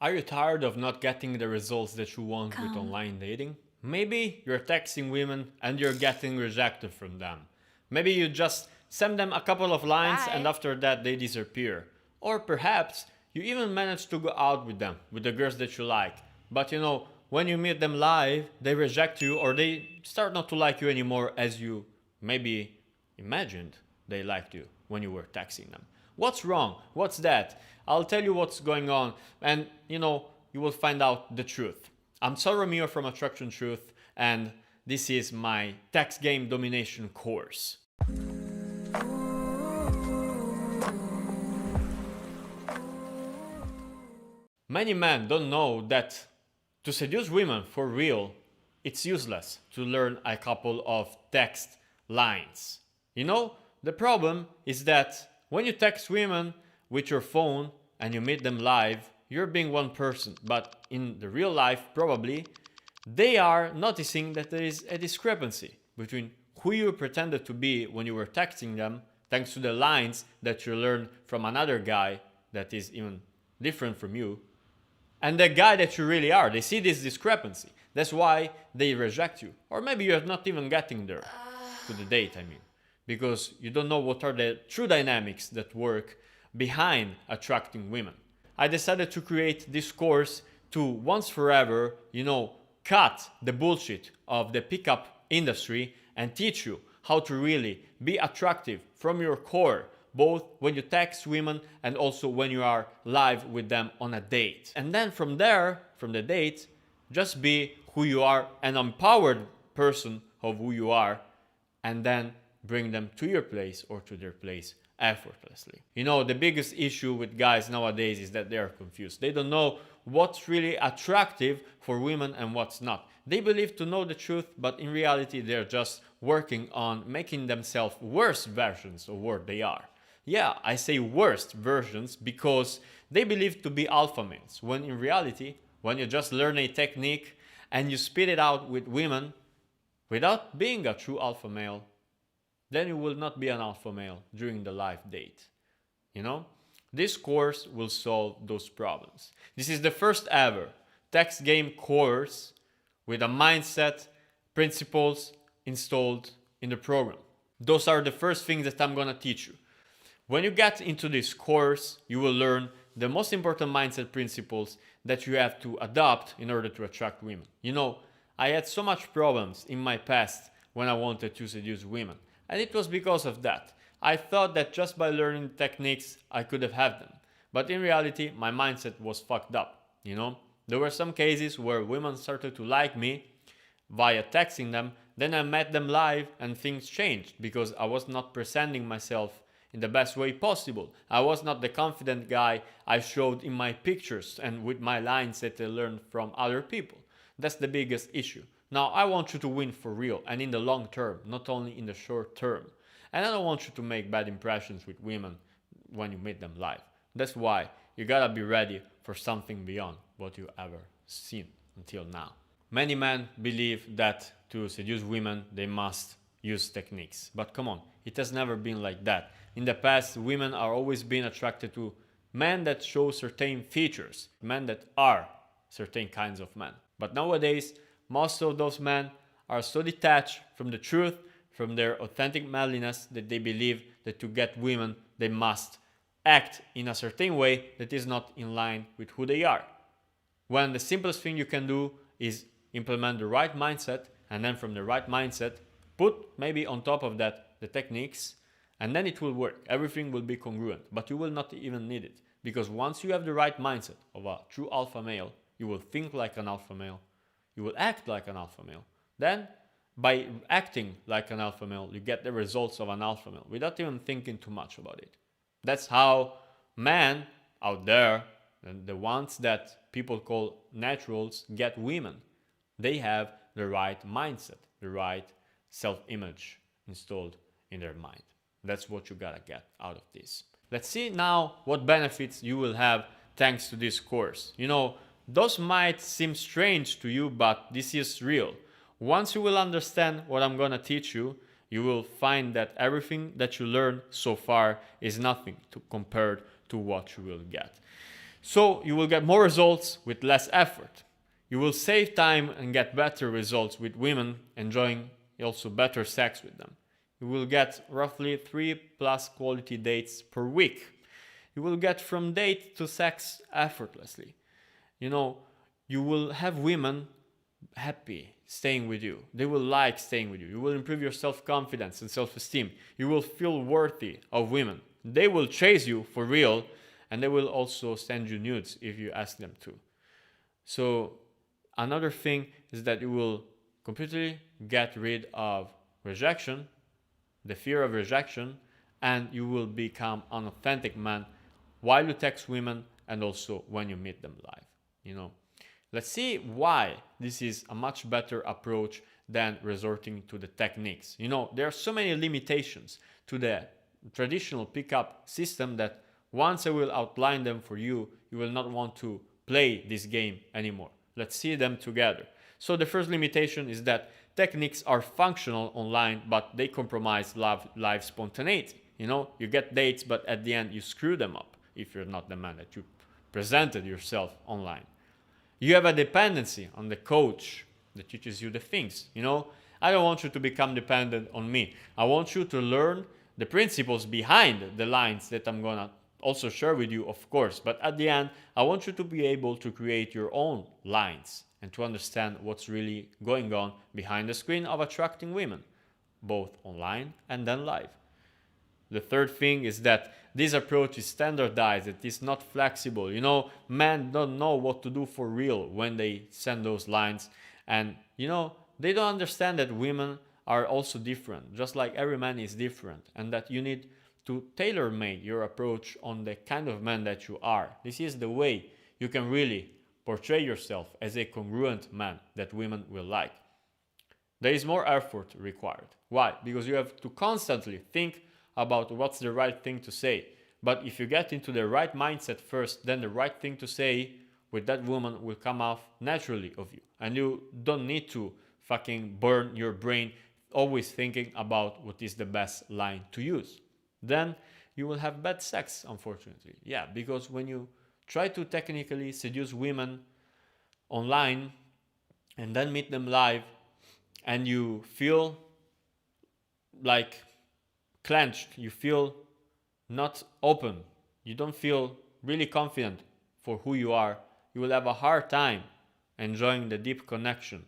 Are you tired of not getting the results that you want with online dating? Maybe you're texting women and you're getting rejected from them. Maybe you just send them a couple of lines and Bye. after that they disappear. Or perhaps you even manage to go out with them, with the girls that you like. But when you meet them live, they reject you or they start not to like you anymore as you maybe imagined they liked you when you were texting them. What's wrong? What's that? I'll tell you what's going on, and you will find out the truth. I'm Sal Romeo from Attraction Truth, and this is my text game domination course. Many men don't know that to seduce women for real, it's useless to learn a couple of text lines. The problem is that when you text women with your phone and you meet them live, you're being one person, but in the real life, probably, they are noticing that there is a discrepancy between who you pretended to be when you were texting them, thanks to the lines that you learned from another guy that is even different from you, and the guy that you really are. They see this discrepancy. That's why they reject you. Or maybe you're not even getting there to the date, because you don't know what are the true dynamics that work behind attracting women. I decided to create this course to once forever, cut the bullshit of the pickup industry and teach you how to really be attractive from your core, both when you text women and also when you are live with them on a date. And then from there, from the date, just be who you are, an empowered person of who you are, and then bring them to your place or to their place effortlessly. The biggest issue with guys nowadays is that they are confused. They don't know what's really attractive for women and what's not. They believe to know the truth, but in reality they're just working on making themselves worse versions of what they are. Yeah, I say worst versions because they believe to be alpha males, when in reality, when you just learn a technique and you spit it out with women without being a true alpha male, then you will not be an alpha male during the live date. This course will solve those problems. This is the first ever text game course with a mindset, principles installed in the program. Those are the first things that I'm gonna teach you. When you get into this course, you will learn the most important mindset principles that you have to adopt in order to attract women. I had so much problems in my past when I wanted to seduce women. And it was because of that. I thought that just by learning techniques, I could have had them. But in reality, my mindset was fucked up, There were some cases where women started to like me via texting them. Then I met them live and things changed because I was not presenting myself in the best way possible. I was not the confident guy I showed in my pictures and with my lines that I learned from other people. That's the biggest issue. Now, I want you to win for real and in the long term, not only in the short term. And I don't want you to make bad impressions with women when you meet them live. That's why you gotta be ready for something beyond what you ever seen until now. Many men believe that to seduce women, they must use techniques. But come on, it has never been like that. In the past, women are always been attracted to men that show certain features, men that are certain kinds of men. But nowadays, most of those men are so detached from the truth, from their authentic manliness, that they believe that to get women, they must act in a certain way that is not in line with who they are. When the simplest thing you can do is implement the right mindset, and then from the right mindset, put maybe on top of that the techniques, and then it will work. Everything will be congruent, but you will not even need it. Because once you have the right mindset of a true alpha male, you will think like an alpha male, you will act like an alpha male. Then, by acting like an alpha male, you get the results of an alpha male without even thinking too much about it. That's how men out there, the ones that people call naturals, get women. They have the right mindset, the right self-image installed in their mind. That's what you gotta get out of this. Let's see now what benefits you will have thanks to this course. Those might seem strange to you, but this is real. Once you will understand what I'm gonna teach you, you will find that everything that you learned so far is nothing compared to what you will get. So you will get more results with less effort. You will save time and get better results with women, enjoying also better sex with them. You will get roughly 3+ quality dates per week. You will get from date to sex effortlessly. You know, you will have women happy staying with you. They will like staying with you. You will improve your self-confidence and self-esteem. You will feel worthy of women. They will chase you for real, and they will also send you nudes if you ask them to. So another thing is that you will completely get rid of rejection, the fear of rejection, and you will become an authentic man while you text women and also when you meet them live. You know, let's see why this is a much better approach than resorting to the techniques. You know, there are so many limitations to the traditional pickup system that once I will outline them for you, you will not want to play this game anymore. Let's see them together. So the first limitation is that techniques are functional online, but they compromise live spontaneity. You know, you get dates, but at the end you screw them up if you're not the man that you presented yourself online. You have a dependency on the coach that teaches you the things. You know, I don't want you to become dependent on me. I want you to learn the principles behind the lines that I'm gonna also share with you, of course. But at the end, I want you to be able to create your own lines and to understand what's really going on behind the screen of attracting women, both online and then live. The third thing is that this approach is standardized, it is not flexible. You know, men don't know what to do for real when they send those lines. And, you know, they don't understand that women are also different, just like every man is different, and that you need to tailor-make your approach on the kind of man that you are. This is the way you can really portray yourself as a congruent man that women will like. There is more effort required. Why? Because you have to constantly think about what's the right thing to say. But if you get into the right mindset first, then the right thing to say with that woman will come off naturally of you. And you don't need to fucking burn your brain always thinking about what is the best line to use. Then you will have bad sex, unfortunately. Yeah, because when you try to technically seduce women online and then meet them live and you feel like clenched, you feel not open, you don't feel really confident for who you are, you will have a hard time enjoying the deep connection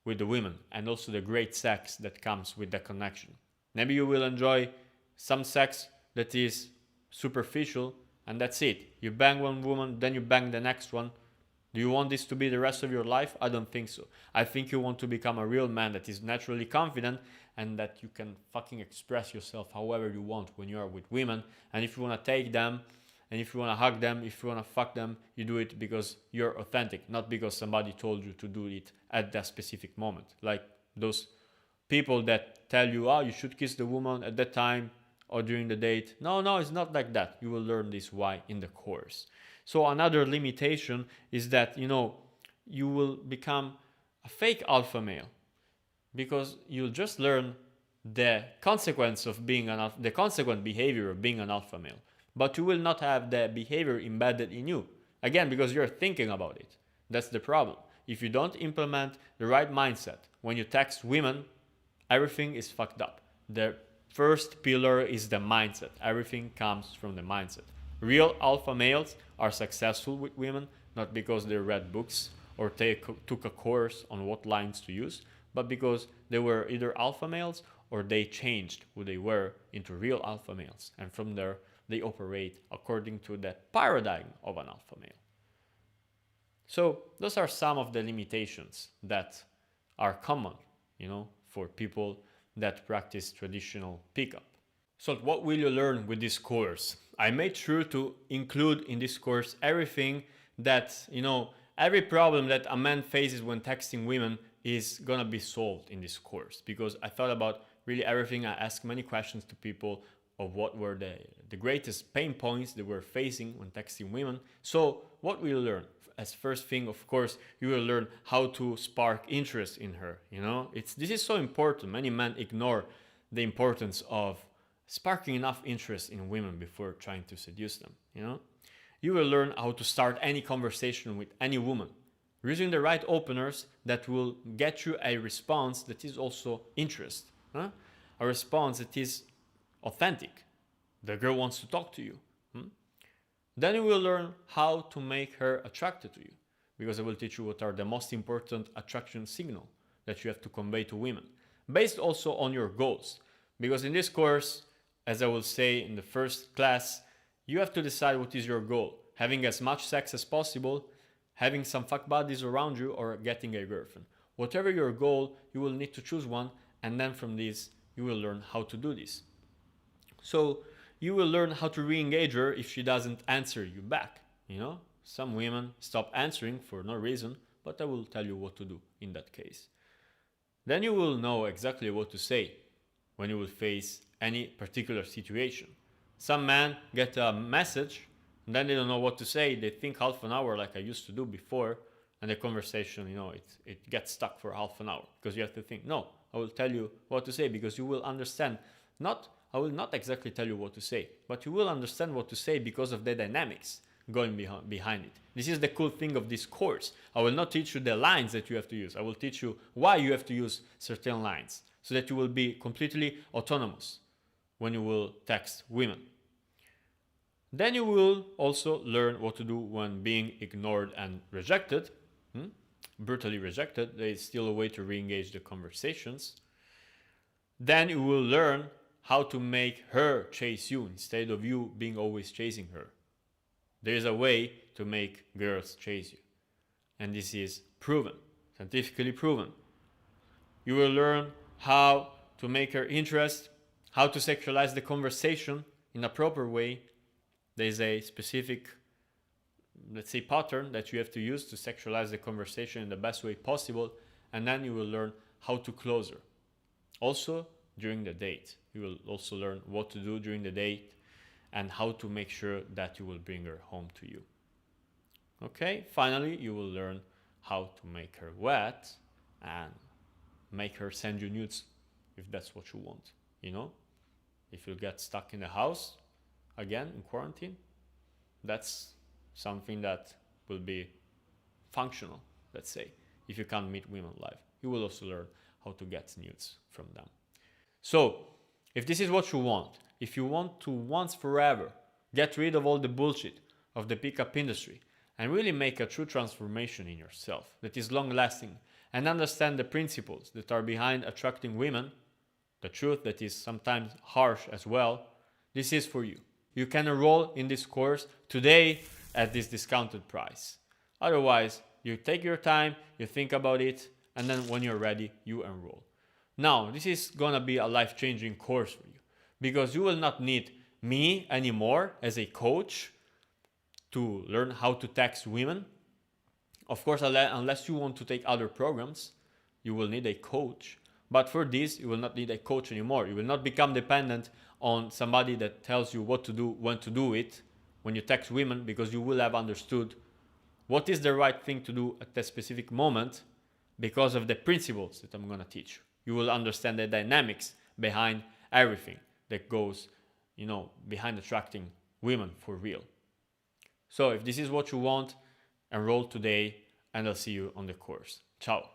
with the women and also the great sex that comes with the connection. Maybe you will enjoy some sex that is superficial and that's it. You bang one woman, then you bang the next one. Do you want this to be the rest of your life? I don't think so. I think you want to become a real man that is naturally confident and that you can fucking express yourself however you want when you are with women. And if you want to take them, and if you want to hug them, if you want to fuck them, you do it because you're authentic, not because somebody told you to do it at that specific moment. Like those people that tell you, oh, you should kiss the woman at that time or during the date. No, it's not like that. You will learn this why in the course. So another limitation is that, you know, you will become a fake alpha male because you'll just learn the consequence of being the consequent behavior of being an alpha male, but you will not have the behavior embedded in you. Again, because you're thinking about it. That's the problem. If you don't implement the right mindset when you text women, everything is fucked up. The first pillar is the mindset. Everything comes from the mindset. Real alpha males are successful with women not because they read books or took a course on what lines to use, but because they were either alpha males or they changed who they were into real alpha males. And from there, they operate according to the paradigm of an alpha male. So those are some of the limitations that are common, you know, for people that practice traditional pickup. So what will you learn with this course? I made sure to include in this course everything that, you know, every problem that a man faces when texting women is gonna be solved in this course, because I thought about really everything. I asked many questions to people of what were the greatest pain points they were facing when texting women. So what will you learn? As first thing, of course, you will learn how to spark interest in her. You know, this is so important. Many men ignore the importance of sparking enough interest in women before trying to seduce them. You know, You will learn how to start any conversation with any woman, using the right openers that will get you a response that is also interest, huh? A response that is authentic. The girl wants to talk to you. Then you will learn how to make her attracted to you, because I will teach you what are the most important attraction signals that you have to convey to women, based also on your goals. Because in this course, as I will say in the first class, you have to decide what is your goal. Having as much sex as possible, having some fuck buddies around you, or getting a girlfriend. Whatever your goal, you will need to choose one, and then from this, you will learn how to do this. So you will learn how to re-engage her if she doesn't answer you back. Some women stop answering for no reason, but I will tell you what to do in that case. Then you will know exactly what to say when you will face any particular situation. Some men get a message and then they don't know what to say. They think half an hour like I used to do before, and the conversation, it gets stuck for half an hour because you have to think. No, I will tell you what to say because you will understand. I will not exactly tell you what to say, but you will understand what to say because of the dynamics going behind it. This is the cool thing of this course. I will not teach you the lines that you have to use. I will teach you why you have to use certain lines so that you will be completely autonomous when you will text women. Then you will also learn what to do when being ignored and rejected, brutally rejected. There is still a way to re-engage the conversations. Then you will learn how to make her chase you instead of you being always chasing her. There is a way to make girls chase you, and this is proven, scientifically proven. You will learn how to make her interest, how to sexualize the conversation in a proper way. There is a specific, let's say, pattern that you have to use to sexualize the conversation in the best way possible, and then you will learn how to close her. Also, during the date, you will also learn what to do during the date and how to make sure that you will bring her home to you. Okay, finally, you will learn how to make her wet and make her send you nudes if that's what you want. If you get stuck in the house, again, in quarantine, that's something that will be functional, let's say, if you can't meet women live. You will also learn how to get nudes from them. So, if this is what you want, if you want to once forever get rid of all the bullshit of the pickup industry and really make a true transformation in yourself that is long lasting and understand the principles that are behind attracting women, the truth that is sometimes harsh as well, this is for you. You can enroll in this course today at this discounted price. Otherwise, you take your time, you think about it, and then when you're ready, you enroll. Now, this is gonna be a life-changing course for you because you will not need me anymore as a coach to learn how to text women. Of course, unless you want to take other programs, you will need a coach. But for this, you will not need a coach anymore. You will not become dependent on somebody that tells you what to do, when to do it, when you text women, because you will have understood what is the right thing to do at that specific moment because of the principles that I'm going to teach you. You will understand the dynamics behind everything that goes, behind attracting women for real. So if this is what you want, enroll today and I'll see you on the course. Ciao.